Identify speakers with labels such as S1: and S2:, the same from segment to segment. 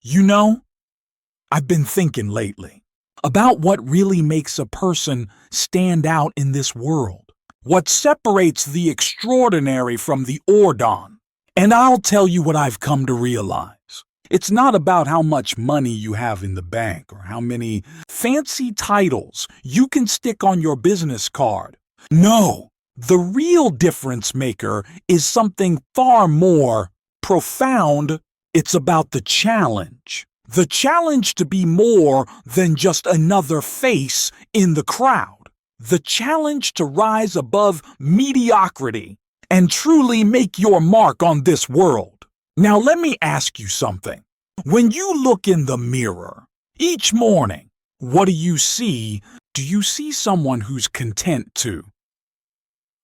S1: You know, I've been thinking lately about what really makes a person stand out in this world. What separates the extraordinary from the ordinary. And I'll tell you what I've come to realize. It's not about how much money you have in the bank or how many fancy titles you can stick on your business card. No, the real difference maker is something far more profound. It's about the challenge. The challenge to be more than just another face in the crowd. The challenge to rise above mediocrity and truly make your mark on this world. Now let me ask you something. When you look in the mirror each morning, what do you see? Do you see someone who's content to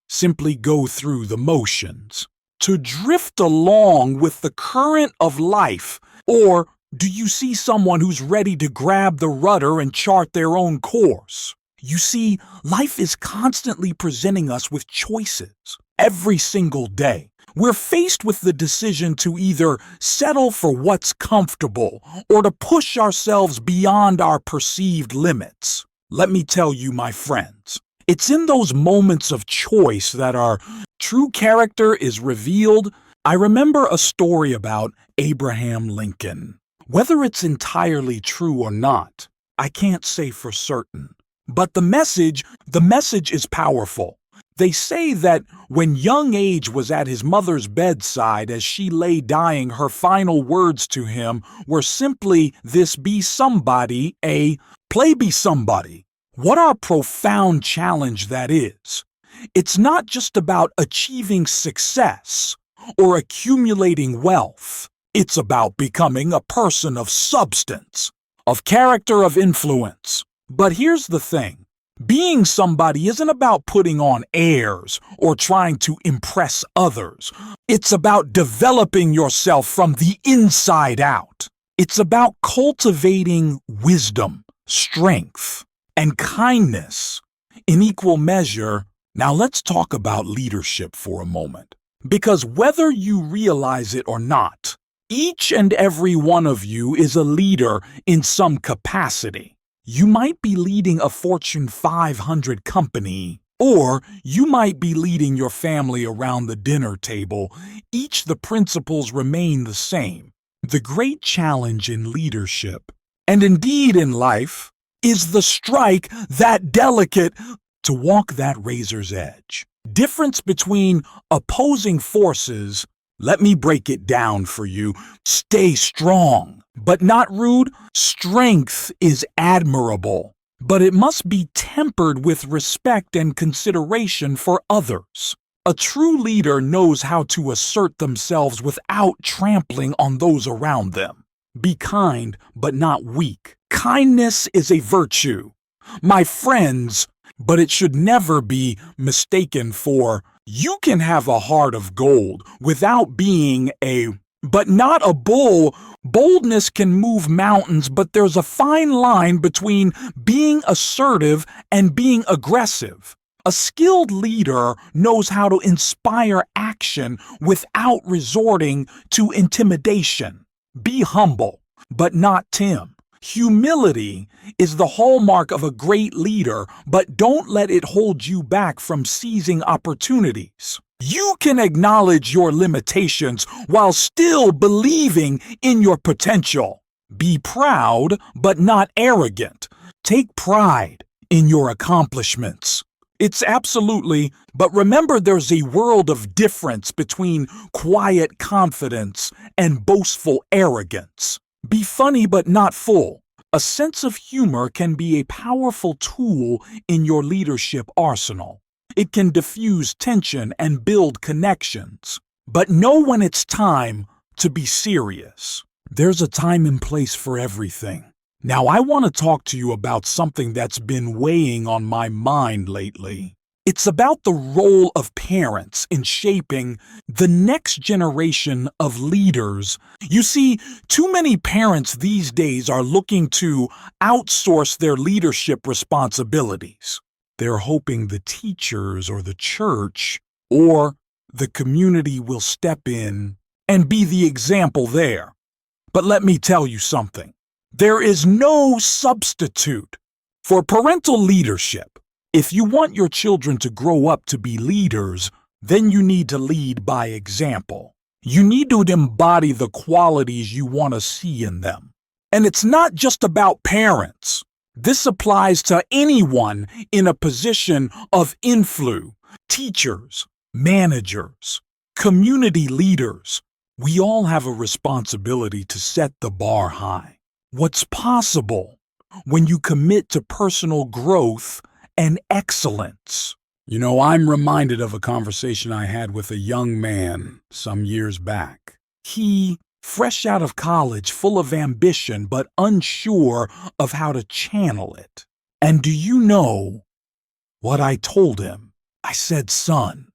S1: simply go through the motions, to drift along with the current of life, or do you see someone who's ready to grab the rudder and chart their own course? You see, life is constantly presenting us with choices. Every single day, we're faced with the decision to either settle for what's comfortable or to push ourselves beyond our perceived limits. Let me tell you, my friends, it's in those moments of choice that our true character is revealed. I remember a story about Abraham Lincoln. Whether it's entirely true or not, I can't say for certain. But the message is powerful. They say that when young age was at his mother's bedside as she lay dying, her final words to him were simply, "This be somebody, play be somebody." What a profound challenge that is. It's not just about achieving success or accumulating wealth. It's about becoming a person of substance, of character, of influence. But here's the thing. Being somebody isn't about putting on airs or trying to impress others. It's about developing yourself from the inside out. It's about cultivating wisdom, strength, and kindness in equal measure. Now let's talk about leadership for a moment. Because whether you realize it or not, each and every one of you is a leader in some capacity. You might be leading a Fortune 500 company, or you might be leading your family around the dinner table. Each the principles remain the same. The great challenge in leadership, and indeed in life, is the strike that delicate to walk that razor's edge. Difference between opposing forces. Let me break it down for you. Stay strong, but not rude. Strength is admirable, but it must be tempered with respect and consideration for others. A true leader knows how to assert themselves without trampling on those around them. Be kind, but not weak. Kindness is a virtue, my friends, but it should never be mistaken for. You can have a heart of gold without being but not a bull. Boldness can move mountains, but there's a fine line between being assertive and being aggressive. A skilled leader knows how to inspire action without resorting to intimidation. Be humble, but not timid. Humility is the hallmark of a great leader, but don't let it hold you back from seizing opportunities. You can acknowledge your limitations while still believing in your potential. Be proud, but not arrogant. Take pride in your accomplishments. It's absolutely, but remember there's a world of difference between quiet confidence and boastful arrogance. Be funny but not full. A sense of humor can be a powerful tool in your leadership arsenal. It can diffuse tension and build connections. But know when it's time to be serious. There's a time and place for everything. Now I want to talk to you about something that's been weighing on my mind lately. It's about the role of parents in shaping the next generation of leaders. You see, too many parents these days are looking to outsource their leadership responsibilities. They're hoping the teachers or the church or the community will step in and be the example there. But let me tell you something. There is no substitute for parental leadership. If you want your children to grow up to be leaders, then you need to lead by example. You need to embody the qualities you want to see in them. And it's not just about parents. This applies to anyone in a position of influence, teachers, managers, community leaders. We all have a responsibility to set the bar high. What's possible when you commit to personal growth and excellence? You know, I'm reminded of a conversation I had with a young man some years back. He, fresh out of college, full of ambition, but unsure of how to channel it. And do you know what I told him? I said, son,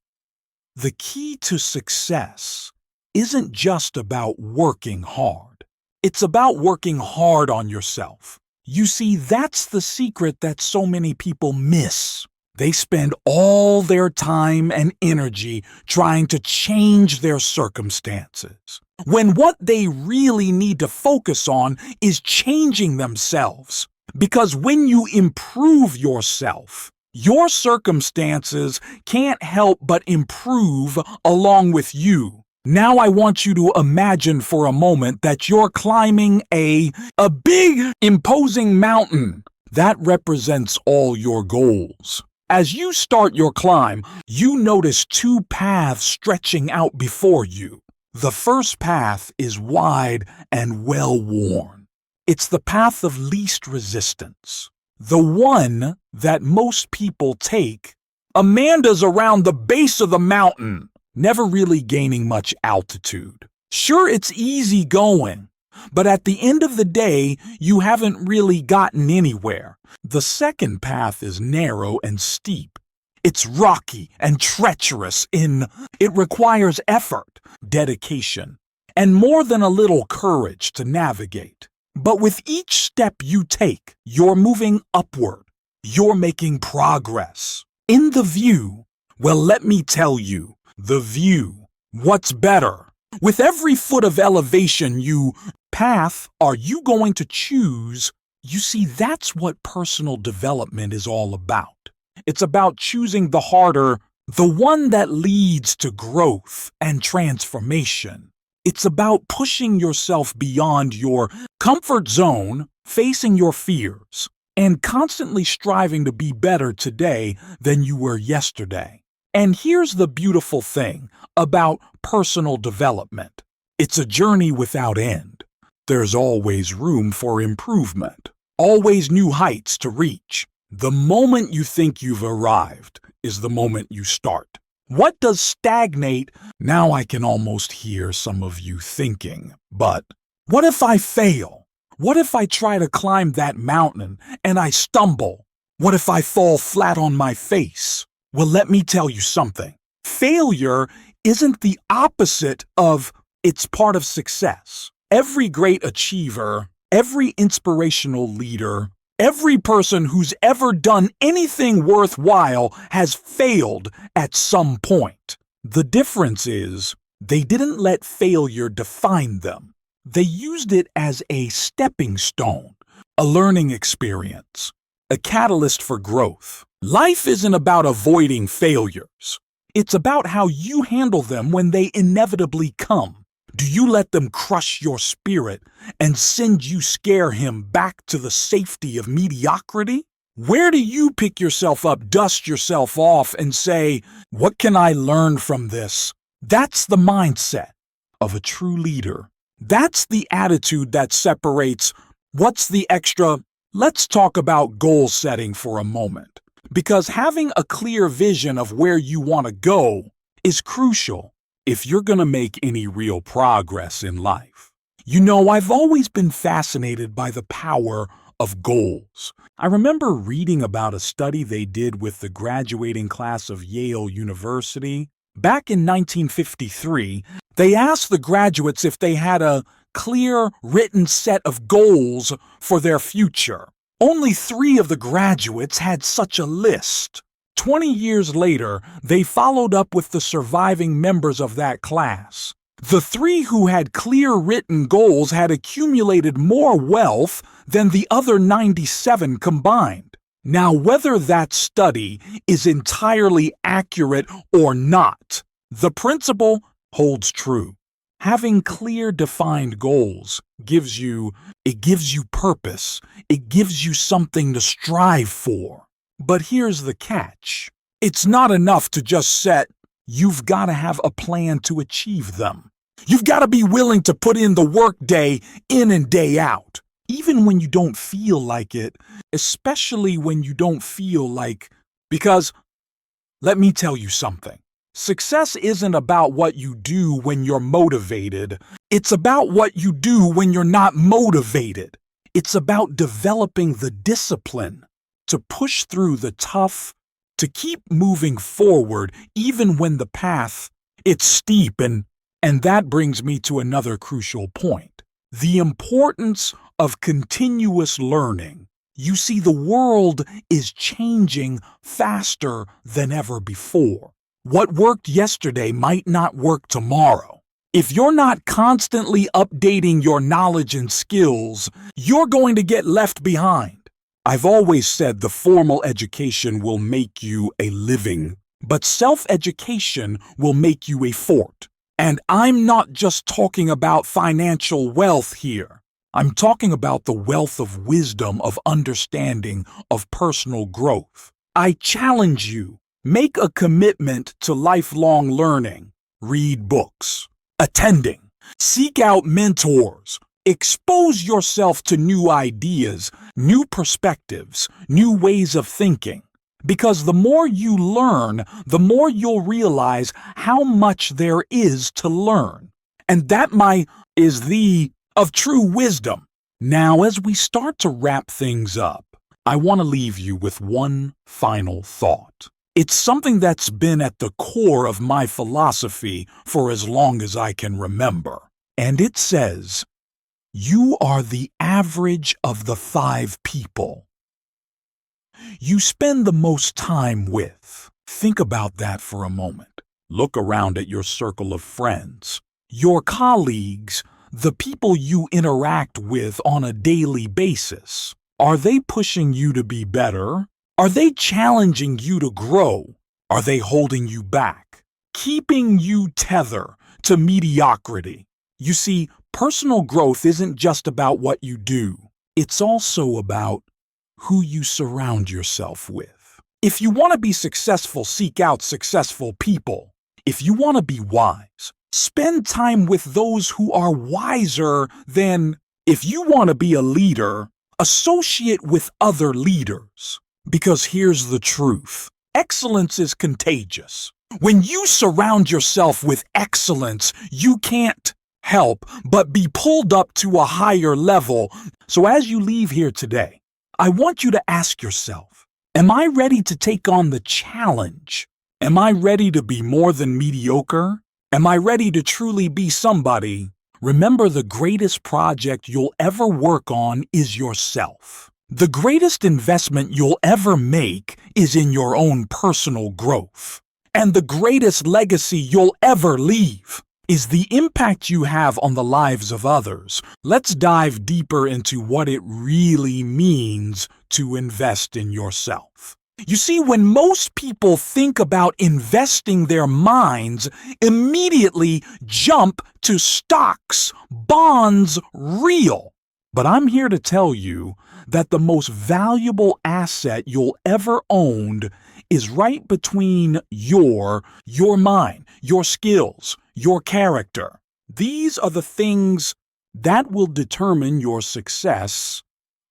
S1: the key to success isn't just about working hard. It's about working hard on yourself. You see, that's the secret that so many people miss. They spend all their time and energy trying to change their circumstances, when what they really need to focus on is changing themselves. Because when you improve yourself, your circumstances can't help but improve along with you. Now I want you to imagine for a moment that you're climbing a big, imposing mountain. That represents all your goals. As you start your climb, you notice two paths stretching out before you. The first path is wide and well-worn. It's the path of least resistance. The one that most people take. Amanda's around the base of the mountain, never really gaining much altitude. Sure, it's easy going, but at the end of the day, you haven't really gotten anywhere. The second path is narrow and steep. It's rocky and treacherous. It requires effort, dedication, and more than a little courage to navigate. But with each step you take, you're moving upward. You're making progress. In the view, well, let me tell you, the view, what's better? With every foot of elevation path are you going to choose? You see, that's what personal development is all about. It's about choosing the harder, the one that leads to growth and transformation. It's about pushing yourself beyond your comfort zone, facing your fears, and constantly striving to be better today than you were yesterday. And here's the beautiful thing about personal development. It's a journey without end. There's always room for improvement, always new heights to reach. The moment you think you've arrived is the moment you start. What does stagnate? Now I can almost hear some of you thinking, but what if I fail? What if I try to climb that mountain and I stumble? What if I fall flat on my face? Well, let me tell you something. Failure isn't the opposite of, it's part of success. Every great achiever, every inspirational leader, every person who's ever done anything worthwhile has failed at some point. The difference is, they didn't let failure define them. They used it as a stepping stone, a learning experience, a catalyst for growth. Life isn't about avoiding failures. It's about how you handle them when they inevitably come. Do you let them crush your spirit and send you scare him back to the safety of mediocrity? Where do you pick yourself up, dust yourself off, and say, what can I learn from this? That's the mindset of a true leader. That's the attitude that separates what's the extra. Let's talk about goal setting for a moment. Because having a clear vision of where you want to go is crucial if you're going to make any real progress in life. You know, I've always been fascinated by the power of goals. I remember reading about a study they did with the graduating class of Yale University. Back in 1953, they asked the graduates if they had a clear, written set of goals for their future. Only 3 of the graduates had such a list. 20 years later, they followed up with the surviving members of that class. The three who had clear written goals had accumulated more wealth than the other 97 combined. Now, whether that study is entirely accurate or not, the principle holds true. Having clear defined goals gives you purpose. It gives you something to strive for. But here's the catch. It's not enough to just set. You've got to have a plan to achieve them. You've got to be willing to put in the work day in and day out, even when you don't feel like it, especially when you don't feel like, because let me tell you something. Success isn't about what you do when you're motivated. It's about what you do when you're not motivated. It's about developing the discipline to push through the tough, to keep moving forward even when the path, it's steep. And that brings me to another crucial point. The importance of continuous learning. You see, the world is changing faster than ever before. What worked yesterday might not work tomorrow. If you're not constantly updating your knowledge and skills, you're going to get left behind. I've always said the formal education will make you a living, but self-education will make you a fort. And I'm not just talking about financial wealth here. I'm talking about the wealth of wisdom, of understanding, of personal growth. I challenge you. Make a commitment to lifelong learning. Read books. Attending. Seek out mentors. Expose yourself to new ideas, new perspectives, new ways of thinking. Because the more you learn, the more you'll realize how much there is to learn. And that is the of true wisdom. Now, as we start to wrap things up, I want to leave you with one final thought. It's something that's been at the core of my philosophy for as long as I can remember. And it says, you are the average of the 5 people you spend the most time with. Think about that for a moment. Look around at your circle of friends, your colleagues, the people you interact with on a daily basis. Are they pushing you to be better? Are they challenging you to grow? Are they holding you back, keeping you tethered to mediocrity? You see, personal growth isn't just about what you do. It's also about who you surround yourself with. If you want to be successful, seek out successful people. If you want to be wise, spend time with those who are wiser than. If you want to be a leader, associate with other leaders. Because here's the truth. Excellence is contagious. When you surround yourself with excellence, you can't help but be pulled up to a higher level. So as you leave here today, I want you to ask yourself, am I ready to take on the challenge? Am I ready to be more than mediocre? Am I ready to truly be somebody? Remember, the greatest project you'll ever work on is yourself. The greatest investment you'll ever make is in your own personal growth. And the greatest legacy you'll ever leave is the impact you have on the lives of others. Let's dive deeper into what it really means to invest in yourself. You see, when most people think about investing, their minds immediately jump to stocks, bonds, real. But I'm here to tell you that the most valuable asset you'll ever own is right between your mind, your skills, your character. These are the things that will determine your success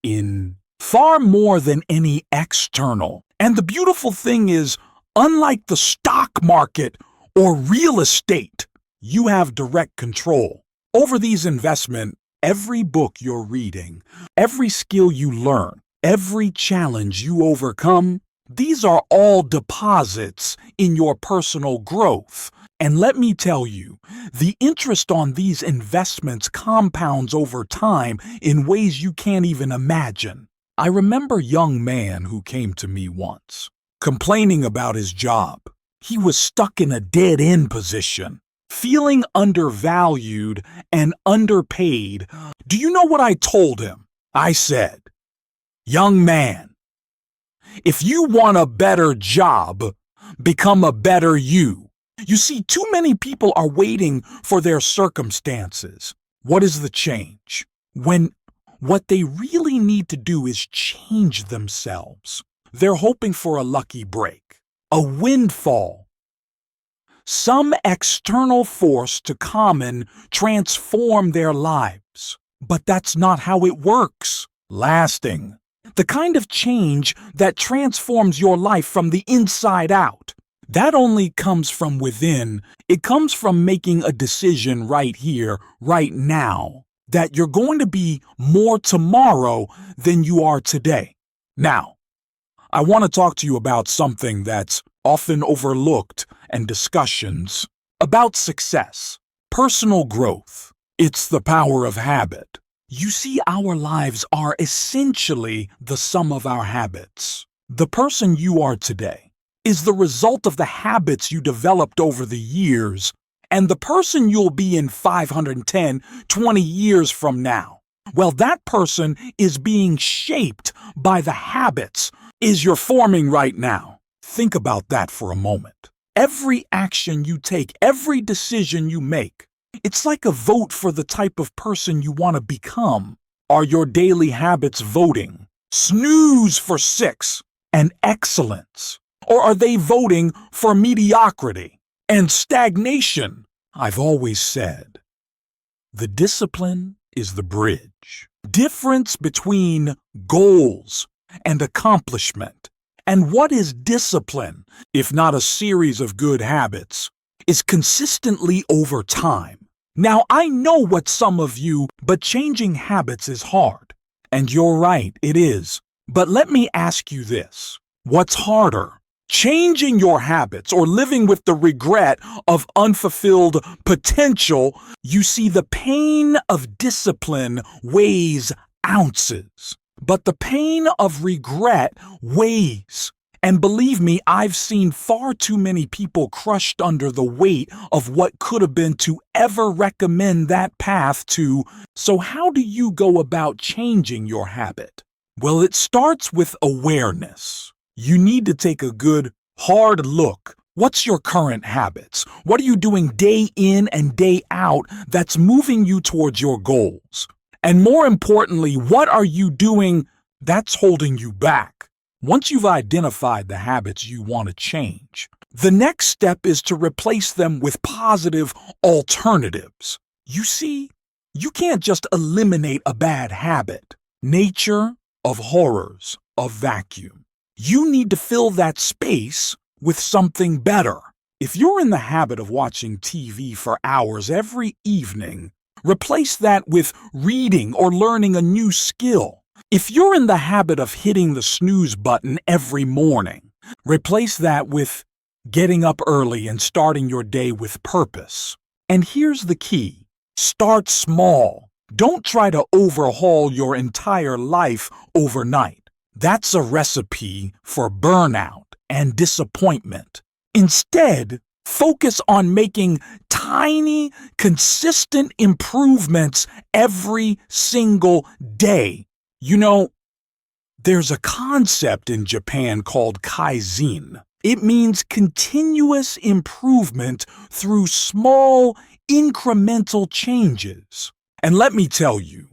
S1: in far more than any external. And the beautiful thing is, unlike the stock market or real estate, you have direct control over these investments. Every book you're reading, every skill you learn, every challenge you overcome, these are all deposits in your personal growth. And let me tell you, the interest on these investments compounds over time in ways you can't even imagine. I remember a young man who came to me once, complaining about his job. He was stuck in a dead-end position. feeling undervalued and underpaid. Do you know what I told him? I said, "Young man, if you want a better job, become a better you." You see, too many people are waiting for their circumstances. What is the change? When what they really need to do is change themselves. They're hoping for a lucky break, a windfall, some external force to come and transform their lives. But that's not how it works. Lasting. The kind of change that transforms your life from the inside out. That only comes from within. It comes from making a decision right here, right now, that you're going to be more tomorrow than you are today. Now, I want to talk to you about something that's often overlooked in discussions about success, personal growth. It's the power of habit. You see, our lives are essentially the sum of our habits. The person you are today is the result of the habits you developed over the years, and the person you'll be in 510, 20 years from now. Well, that person is being shaped by the habits you're forming right now. Think about that for a moment. Every action you take, every decision you make, it's like a vote for the type of person you want to become. Are your daily habits voting? Snooze for 6 and excellence. Or are they voting for mediocrity and stagnation? I've always said, the discipline is the bridge. Difference between goals and accomplishment. And what is discipline, if not a series of good habits, is consistently over time. Now, I know what some of you, but changing habits is hard. And you're right, it is. But let me ask you this. What's harder? Changing your habits or living with the regret of unfulfilled potential? You see, the pain of discipline weighs ounces, but the pain of regret weighs. And believe me, I've seen far too many people crushed under the weight of what could have been to ever recommend that path to. So how do you go about changing your habit? Well, it starts with awareness. You need to take a good, hard look. What's your current habits? What are you doing day in and day out that's moving you towards your goals? And more importantly, what are you doing that's holding you back? Once you've identified the habits you want to change, the next step is to replace them with positive alternatives. You see, you can't just eliminate a bad habit. Nature of horrors, a vacuum. You need to fill that space with something better. If you're in the habit of watching TV for hours every evening, replace that with reading or learning a new skill. If you're in the habit of hitting the snooze button every morning, replace that with getting up early and starting your day with purpose. And here's the key. Start small. Don't try to overhaul your entire life overnight. That's a recipe for burnout and disappointment. Instead, focus on making tiny, consistent improvements every single day. You know, there's a concept in Japan called kaizen. It means continuous improvement through small, incremental changes. And let me tell you,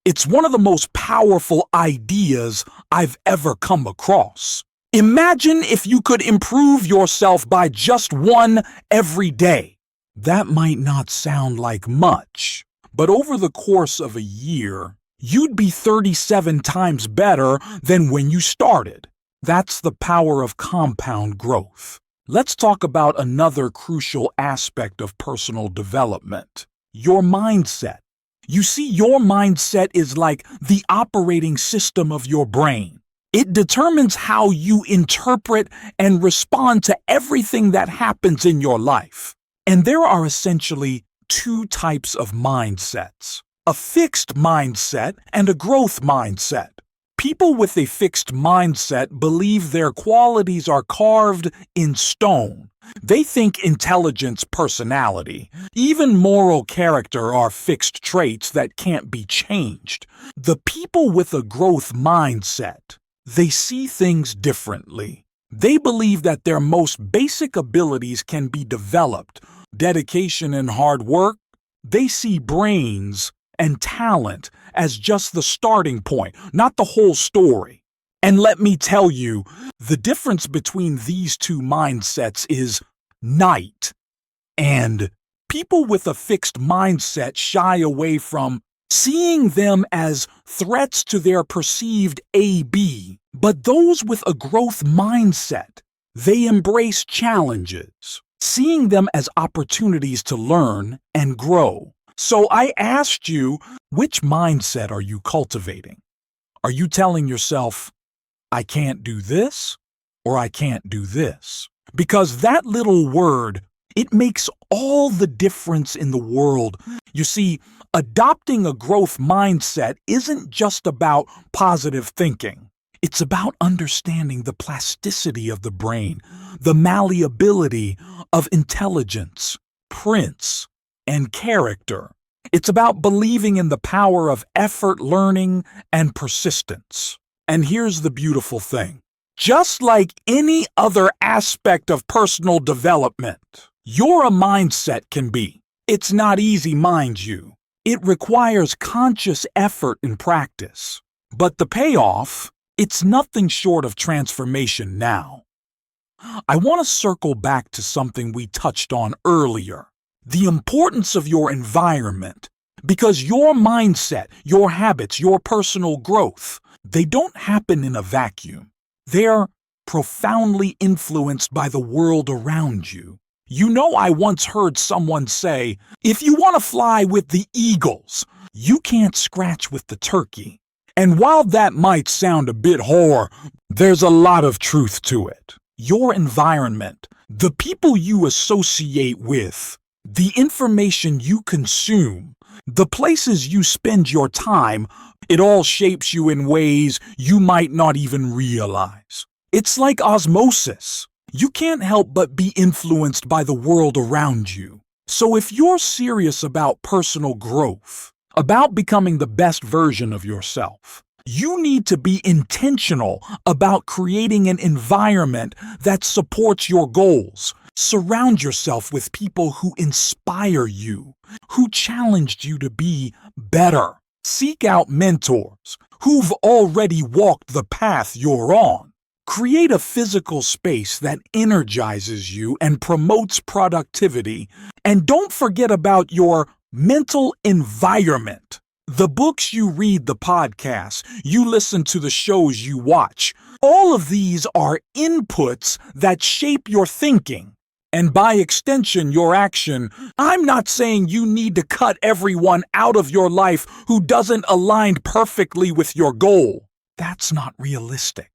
S1: it's one of the most powerful ideas I've ever come across. Imagine if you could improve yourself by just one every day. That might not sound like much, but over the course of a year, you'd be 37 times better than when you started. That's the power of compound growth. Let's talk about another crucial aspect of personal development: your mindset. You see, your mindset is like the operating system of your brain. It determines how you interpret and respond to everything that happens in your life. And there are essentially two types of mindsets: a fixed mindset and a growth mindset. People with a fixed mindset believe their qualities are carved in stone. They think intelligence, personality, even moral character are fixed traits that can't be changed. The people with a growth mindset, they see things differently. They believe that their most basic abilities can be developed. Dedication and hard work, they see brains and talent as just the starting point, not the whole story. And let me tell you, the difference between these two mindsets is night. And people with a fixed mindset shy away from seeing them as threats to their perceived AB. But those with a growth mindset, they embrace challenges, seeing them as opportunities to learn and grow. So I asked you, which mindset are you cultivating? Are you telling yourself, I can't do this, or I can't do this? Because that little word, it makes all the difference in the world. You see, adopting a growth mindset isn't just about positive thinking. It's about understanding the plasticity of the brain, the malleability of intelligence, prints, and character. It's about believing in the power of effort, learning, and persistence. And here's the beautiful thing. Just like any other aspect of personal development, your mindset can be. It's not easy, mind you. It requires conscious effort and practice. But the payoff, it's nothing short of transformation now. I want to circle back to something we touched on earlier, the importance of your environment, because your mindset, your habits, your personal growth, they don't happen in a vacuum. They're profoundly influenced by the world around you. You know, I once heard someone say, if you want to fly with the eagles, you can't scratch with the turkey. And while that might sound a bit hoar, there's a lot of truth to it. Your environment, the people you associate with, the information you consume, the places you spend your time, it all shapes you in ways you might not even realize. It's like osmosis. You can't help but be influenced by the world around you. So if you're serious about personal growth, about becoming the best version of yourself, you need to be intentional about creating an environment that supports your goals. Surround yourself with people who inspire you, who challenged you to be better. Seek out mentors who've already walked the path you're on. Create a physical space that energizes you and promotes productivity. And don't forget about your mental environment. The books you read, the podcasts, you listen to, the shows you watch, all of these are inputs that shape your thinking. And by extension, your action. I'm not saying you need to cut everyone out of your life who doesn't align perfectly with your goal. That's not realistic.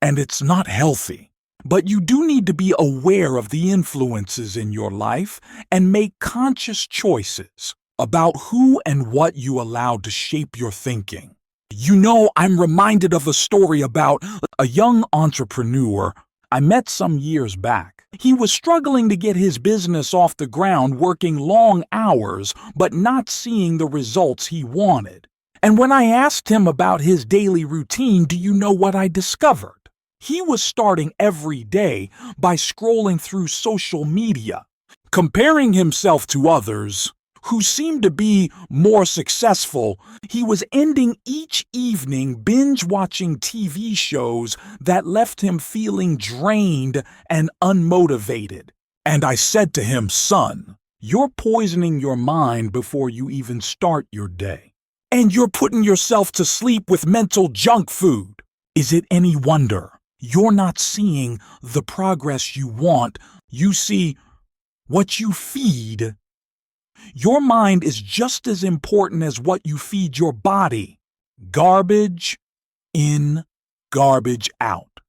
S1: And it's not healthy. But you do need to be aware of the influences in your life and make conscious choices about who and what you allow to shape your thinking. You know, I'm reminded of a story about a young entrepreneur I met some years back. He was struggling to get his business off the ground, working long hours, but not seeing the results he wanted. And when I asked him about his daily routine, do you know what I discovered? He was starting every day by scrolling through social media, comparing himself to others who seemed to be more successful. He was ending each evening binge-watching TV shows that left him feeling drained and unmotivated. And I said to him, son, you're poisoning your mind before you even start your day. And you're putting yourself to sleep with mental junk food. Is it any wonder you're not seeing the progress you want? You see, what you feed. Your mind is just as important as what you feed your body. Garbage in, garbage out,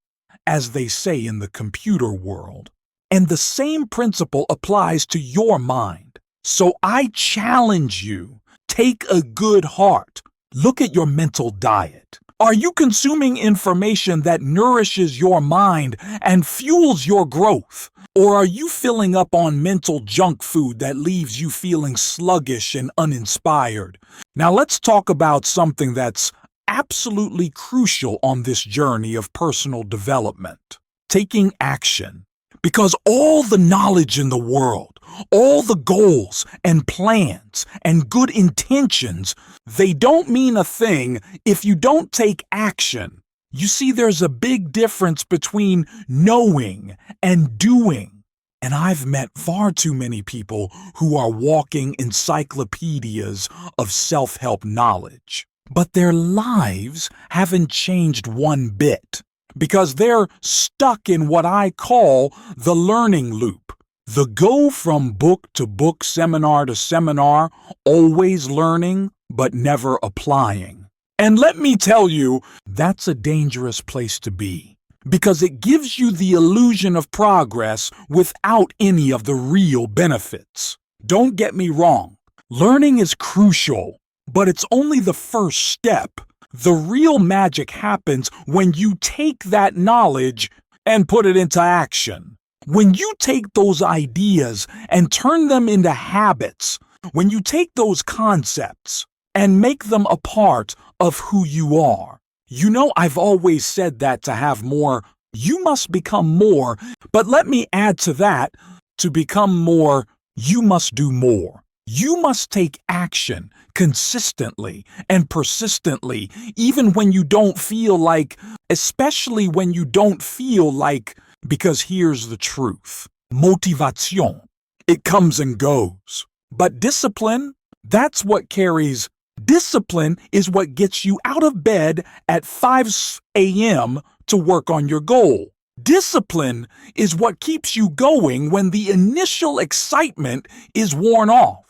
S1: as they say in the computer world. And the same principle applies to your mind. So I challenge you, take a good heart. Look at your mental diet. Are you consuming information that nourishes your mind and fuels your growth? Or are you filling up on mental junk food that leaves you feeling sluggish and uninspired? Now let's talk about something that's absolutely crucial on this journey of personal development: taking action. Because all the knowledge in the world, all the goals and plans and good intentions, they don't mean a thing if you don't take action. You see, there's a big difference between knowing and doing. And I've met far too many people who are walking encyclopedias of self-help knowledge. But their lives haven't changed one bit, because they're stuck in what I call the learning loop. The go from book to book, seminar to seminar, always learning but never applying. And let me tell you, that's a dangerous place to be, because it gives you the illusion of progress without any of the real benefits. Don't get me wrong, learning is crucial, but it's only the first step. The real magic happens when you take that knowledge and put it into action. When you take those ideas and turn them into habits, when you take those concepts and make them a part of who you are. You know, I've always said that to have more, you must become more, but let me add to that, to become more, you must do more. You must take action consistently and persistently, even when you don't feel like, especially when you don't feel like, because here's the truth. Motivation, it comes and goes. But discipline, that's what carries. Discipline is what gets you out of bed at 5 a.m. to work on your goal. Discipline is what keeps you going when the initial excitement is worn off.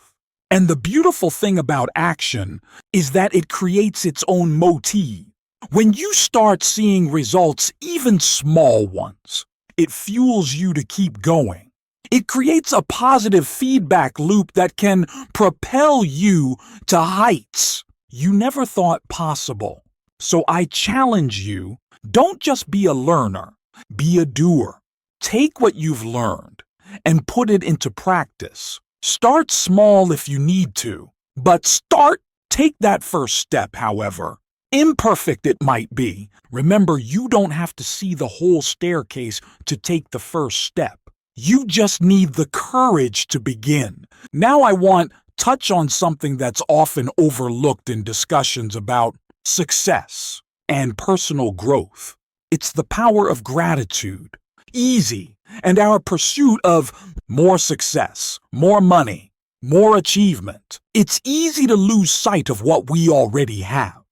S1: And the beautiful thing about action is that it creates its own motif. When you start seeing results, even small ones, it fuels you to keep going. It creates a positive feedback loop that can propel you to heights you never thought possible. So I challenge you, don't just be a learner, be a doer. Take what you've learned and put it into practice. Start small if you need to, but take that first step, however. Imperfect it might be. Remember, you don't have to see the whole staircase to take the first step. You just need the courage to begin. Now I want to touch on something that's often overlooked in discussions about success and personal growth. It's the power of gratitude. Easy, and our pursuit of more success, more money, more achievement. It's easy to lose sight of what we already have.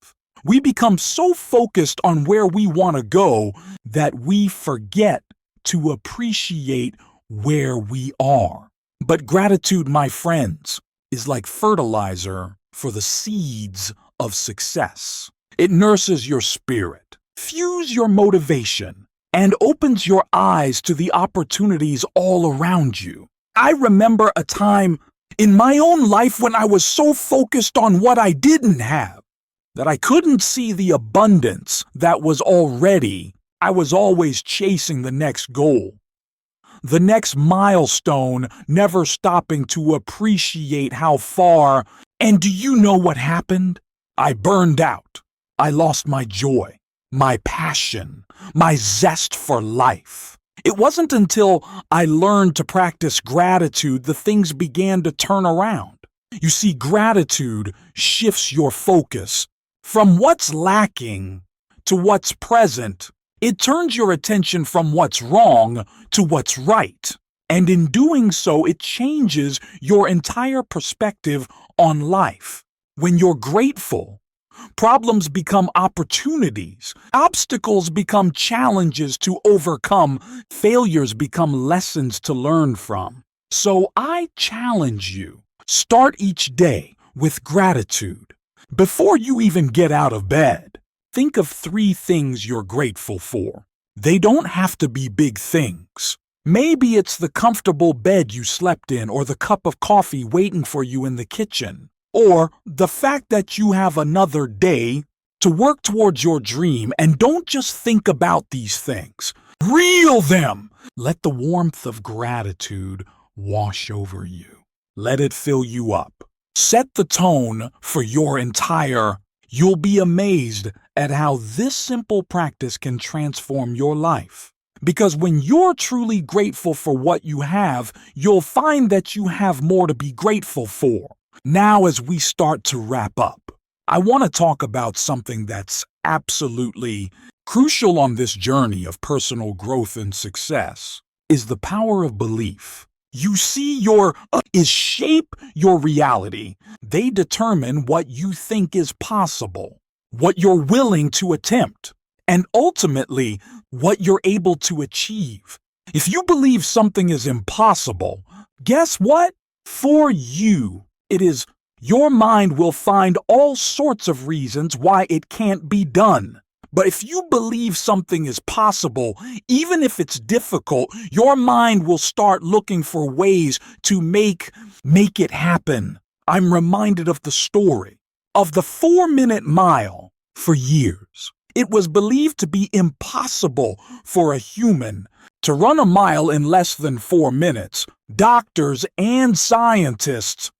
S1: We become so focused on where we want to go that we forget to appreciate where we are. But gratitude, my friends, is like fertilizer for the seeds of success. It nurses your spirit, fuels your motivation, and opens your eyes to the opportunities all around you. I remember a time in my own life when I was so focused on what I didn't have that I couldn't see the abundance that was already. I was always chasing the next goal, the next milestone, never stopping to appreciate how far. And do you know what happened? I burned out. I lost my joy, my passion, my zest for life. It wasn't until I learned to practice gratitude that things began to turn around. You see, gratitude shifts your focus from what's lacking to what's present. It turns your attention from what's wrong to what's right. And in doing so, it changes your entire perspective on life. When you're grateful, problems become opportunities. Obstacles become challenges to overcome. Failures become lessons to learn from. So I challenge you, start each day with gratitude. Before you even get out of bed, think of 3 things you're grateful for. They don't have to be big things. Maybe it's the comfortable bed you slept in or the cup of coffee waiting for you in the kitchen. or the fact that you have another day to work towards your dream. And don't just think about these things. Reel them. Let the warmth of gratitude wash over you. Let it fill you up. Set the tone for your entire. You'll be amazed at how this simple practice can transform your life. Because when you're truly grateful for what you have, you'll find that you have more to be grateful for. Now, as we start to wrap up, I want to talk about something that's absolutely crucial on this journey of personal growth and success, is the power of belief. You see, your is shape your reality. They determine what you think is possible, what you're willing to attempt, and ultimately, what you're able to achieve. If you believe something is impossible, guess what? For you, it is. Your mind will find all sorts of reasons why it can't be done. But if you believe something is possible, even if it's difficult, your mind will start looking for ways to make it happen. I'm reminded of the story of the 4-minute mile. For years, it was believed to be impossible for a human to run a mile in less than 4 minutes. Doctors and scientists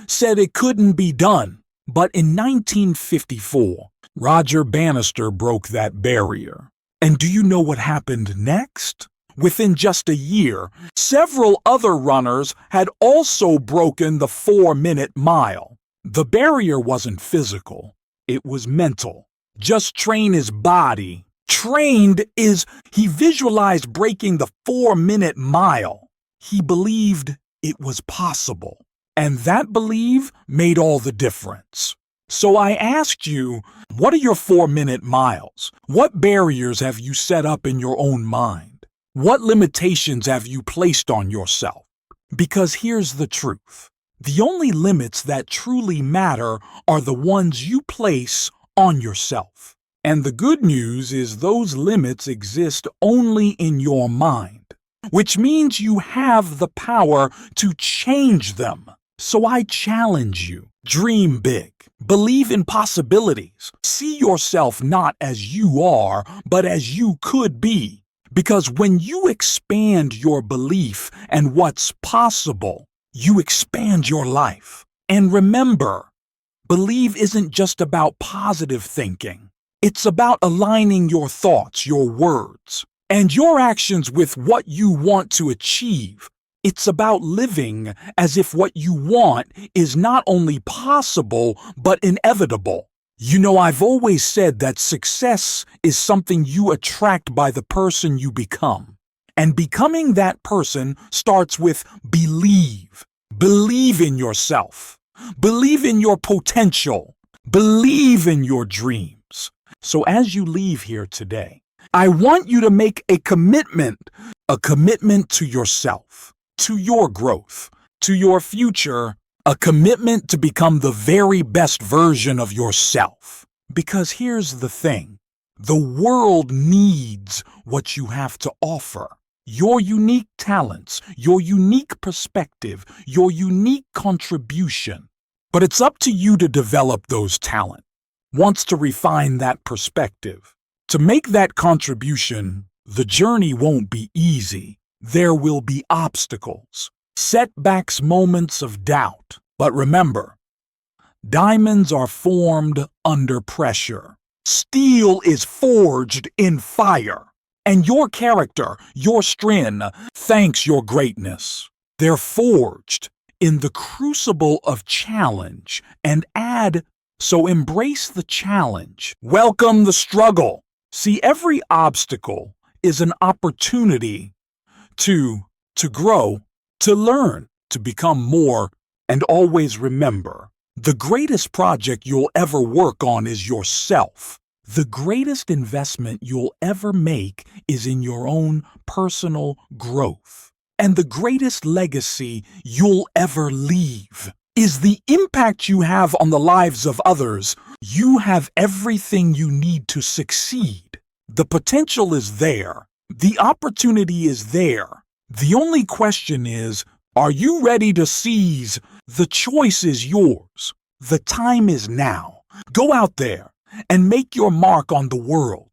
S1: said it couldn't be done. But in 1954, Roger Bannister broke that barrier. And do you know what happened next? Within just a year, several other runners had also broken the 4-minute mile. The barrier wasn't physical, it was mental. Just train his body. He visualized breaking the 4-minute mile. He believed it was possible. And that belief made all the difference. So I asked you, what are your 4-minute miles? What barriers have you set up in your own mind? What limitations have you placed on yourself? Because here's the truth. The only limits that truly matter are the ones you place on yourself. And the good news is those limits exist only in your mind, which means you have the power to change them. So I challenge you, dream big, believe in possibilities, see yourself not as you are, but as you could be. Because when you expand your belief and what's possible, you expand your life. And remember, believe isn't just about positive thinking. It's about aligning your thoughts, your words, and your actions with what you want to achieve. It's about living as if what you want is not only possible, but inevitable. You know, I've always said that success is something you attract by the person you become. And becoming that person starts with believe. Believe in yourself. Believe in your potential. Believe in your dreams. So as you leave here today, I want you to make a commitment to yourself, to your growth, to your future, a commitment to become the very best version of yourself. Because here's the thing, the world needs what you have to offer. Your unique talents, your unique perspective, your unique contribution. But it's up to you to develop those talents. Once to refine that perspective. To make that contribution, the journey won't be easy. There will be obstacles, setbacks, moments of doubt. But remember, diamonds are formed under pressure. Steel is forged in fire. And your character, your strength, thanks your greatness. They're forged in the crucible of challenge so embrace the challenge. Welcome the struggle. See, every obstacle is an opportunity to grow, to learn, to become more, and always remember, the greatest project you'll ever work on is yourself. The greatest investment you'll ever make is in your own personal growth. And the greatest legacy you'll ever leave is the impact you have on the lives of others. You have everything you need to succeed. The potential is there. The opportunity is there. The only question is, are you ready to seize? The choice is yours. The time is now. Go out there and make your mark on the world.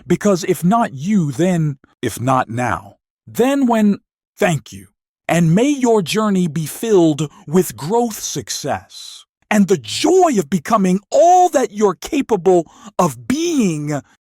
S1: Because if not you, then, if not now, then when, thank you. And may your journey be filled with growth success and the joy of becoming all that you're capable of being